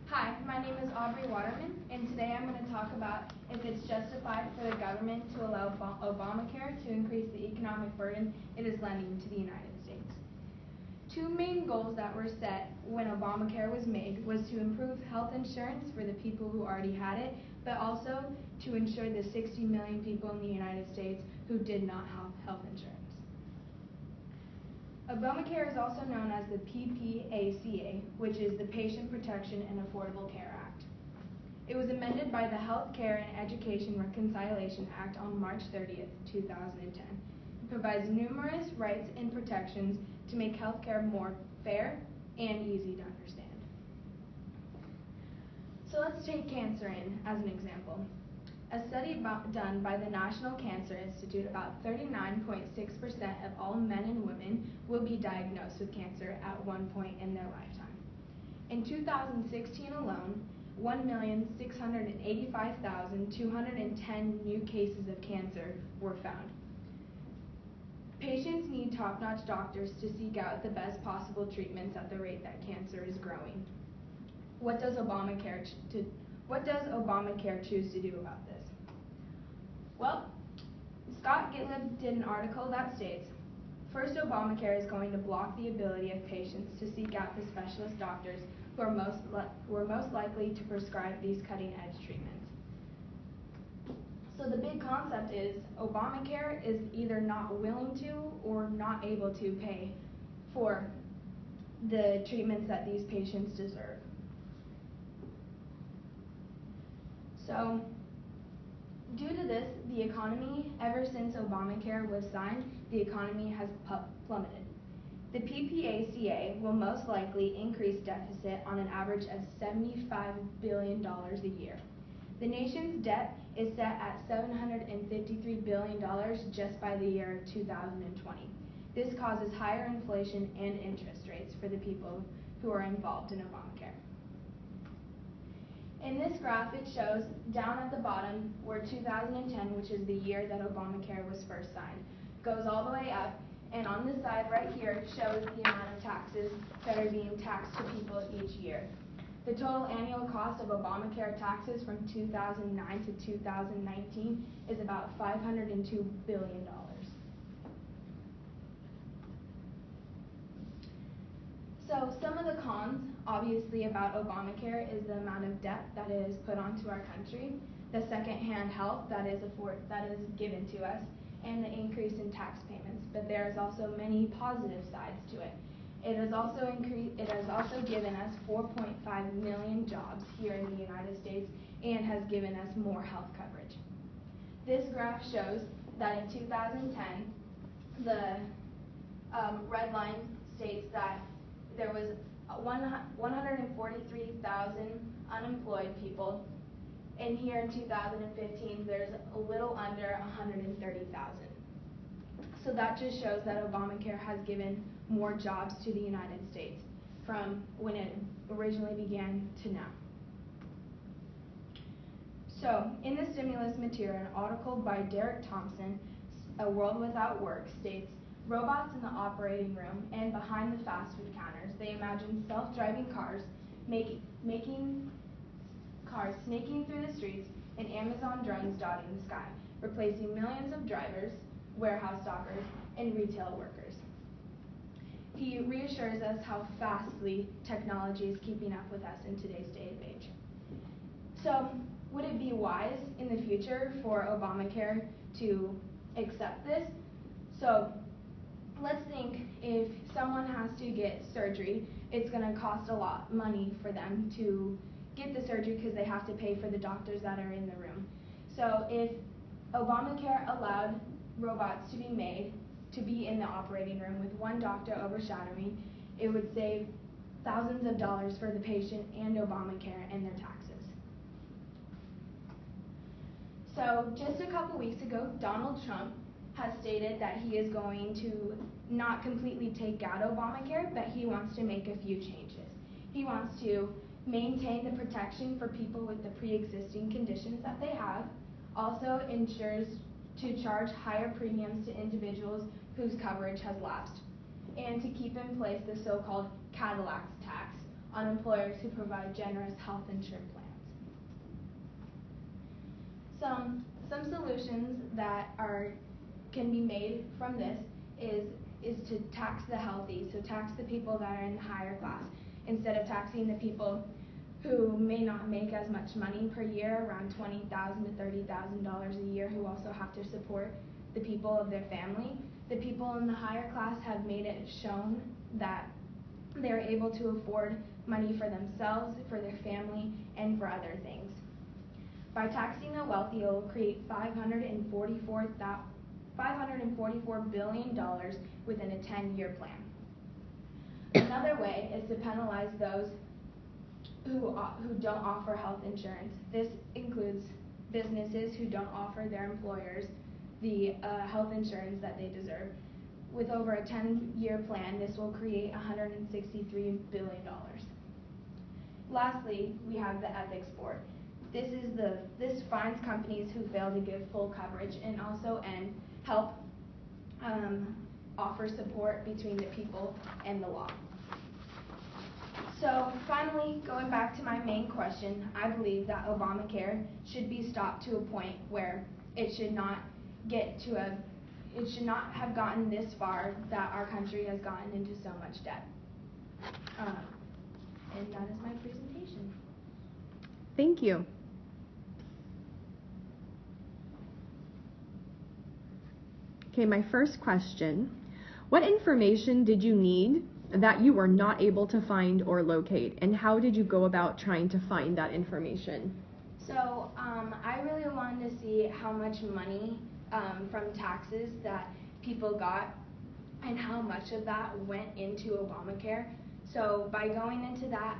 Hi, my name is Aubrey Waterman, and today I'm going to talk about if it's justified for the government to allow Obamacare to increase the economic burden it is lending to the United States. Two main goals that were set when Obamacare was made was to improve health insurance for the people who already had it, but also to ensure the 60 million people in the United States who did not have health insurance. Obamacare is also known as the PPACA, which is the Patient Protection and Affordable Care Act. It was amended by the Health Care and Education Reconciliation Act on March 30th, 2010. It provides numerous rights and protections to make health care more fair and easy to understand. So let's take cancer as an example. A study done by the National Cancer Institute, about 39.6% of all men and women will be diagnosed with cancer at one point in their lifetime. In 2016 alone, 1,685,210 new cases of cancer were found. Patients need top-notch doctors to seek out the best possible treatments at the rate that cancer is growing. What does Obamacare choose to do about this? Well, Scott Gitlib did an article that states, first, Obamacare is going to block the ability of patients to seek out the specialist doctors who are most likely to prescribe these cutting-edge treatments. So the big concept is Obamacare is either not willing to or not able to pay for the treatments that these patients deserve. So, due to this, the economy, ever since Obamacare was signed, the economy has plummeted. The PPACA will most likely increase deficit on an average of $75 billion a year. The nation's debt is set at $753 billion just by the year 2020. This causes higher inflation and interest rates for the people who are involved in Obamacare. In this graph, it shows down at the bottom where 2010, which is the year that Obamacare was first signed, goes all the way up, and on this side right here it shows the amount of taxes that are being taxed to people each year. The total annual cost of Obamacare taxes from 2009 to 2019 is about $502 billion. So some of the cons, obviously, about Obamacare is the amount of debt that is put onto our country, the second-hand health that is given to us, and the increase in tax payments. But there is also many positive sides to it. It has also given us 4.5 million jobs here in the United States and has given us more health coverage. This graph shows that in 2010, the red line states that there was 143,000 unemployed people, and here in 2015 there's a little under 130,000. So that just shows that Obamacare has given more jobs to the United States from when it originally began to now. So in the stimulus material, an article by Derek Thompson, A World Without Work, states, robots in the operating room and behind the fast food counters. They imagine self-driving cars making cars snaking through the streets and Amazon drones dotting the sky, replacing millions of drivers, warehouse dockers, and retail workers. He reassures us how fastly technology is keeping up with us in today's day and age. So, would it be wise in the future for Obamacare to accept this? So, let's think if someone has to get surgery, it's going to cost a lot of money for them to get the surgery because they have to pay for the doctors that are in the room. So if Obamacare allowed robots to be made to be in the operating room with one doctor overshadowing, it would save thousands of dollars for the patient and Obamacare and their taxes. So just a couple weeks ago, Donald Trump has stated that he is going to not completely take out Obamacare, but he wants to make a few changes. He wants to maintain the protection for people with the pre-existing conditions that they have, also ensures to charge higher premiums to individuals whose coverage has lapsed, and to keep in place the so-called Cadillac tax on employers who provide generous health insurance plans. Some solutions that can be made from this is to tax the healthy, so tax the people that are in the higher class, instead of taxing the people who may not make as much money per year, around $20,000 to $30,000 a year, who also have to support the people of their family. The people in the higher class have made it shown that they're able to afford money for themselves, for their family, and for other things. By taxing the wealthy, it will create $544 billion within a 10-year plan. Another way is to penalize those who don't offer health insurance. This includes businesses who don't offer their employers the health insurance that they deserve. With over a 10-year plan, this will create $163 billion. Lastly, we have the ethics board. This fines companies who fail to give full coverage and also help offer support between the people and the law. So finally, going back to my main question, I believe that Obamacare should be stopped to a point where it should not have gotten this far, that our country has gotten into so much debt. And that is my presentation. Thank you. Okay, my first question. What information did you need that you were not able to find or locate, and how did you go about trying to find that information? So I really wanted to see how much money from taxes that people got and how much of that went into Obamacare. So by going into that,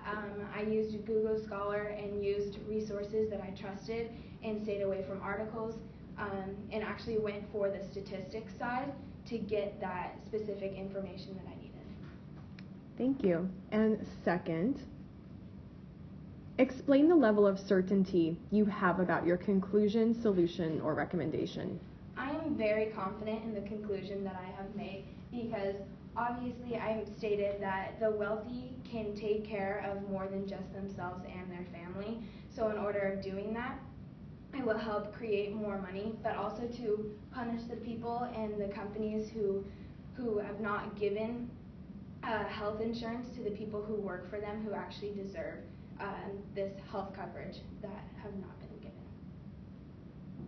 I used Google Scholar and used resources that I trusted and stayed away from articles, and actually went for the statistics side to get that specific information that I needed. Thank you. And second, explain the level of certainty you have about your conclusion, solution, or recommendation. I am very confident in the conclusion that I have made because obviously I stated that the wealthy can take care of more than just themselves and their family. So in order of doing that, it will help create more money, but also to punish the people and the companies who have not given health insurance to the people who work for them, who actually deserve this health coverage that have not been